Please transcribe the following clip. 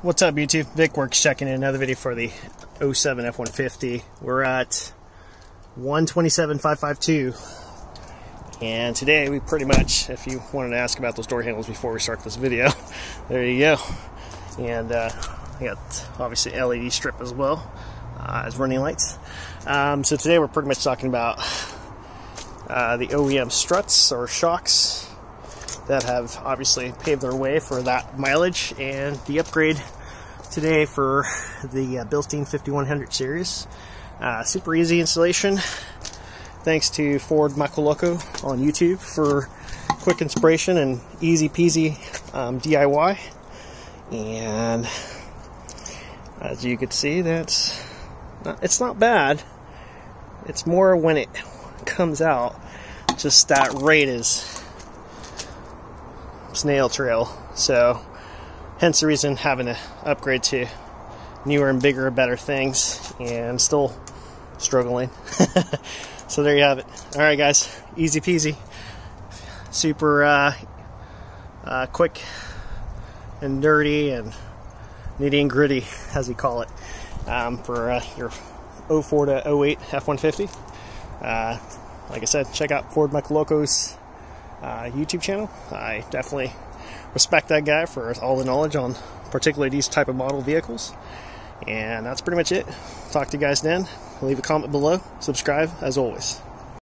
What's up, YouTube? VicWorks checking in another video for the 07 F-150. We're at 127,552, and today we pretty much, if you wanted to ask about those door handles before we start this video, there you go. And I got obviously LED strip as well as running lights. So today we're pretty much talking about the OEM struts or shocks that have obviously paved their way for that mileage, and the upgrade today for the Bilstein 5100 series. Super easy installation, thanks to Ford Macoloco on YouTube for quick inspiration and easy peasy DIY. And as you can see, it's not bad. It's more when it comes out, just that rate is snail trail. So hence the reason having to upgrade to newer and bigger and better things, and still struggling. So there you have it. Alright guys, easy peasy, super quick and dirty and nitty and gritty, as we call it, for your 04 to 08 F-150. Like I said, check out Ford Macoloco's YouTube channel. I definitely respect that guy for all the knowledge on particularly these type of model vehicles. And that's pretty much it. Talk to you guys then. Leave a comment below. Subscribe as always.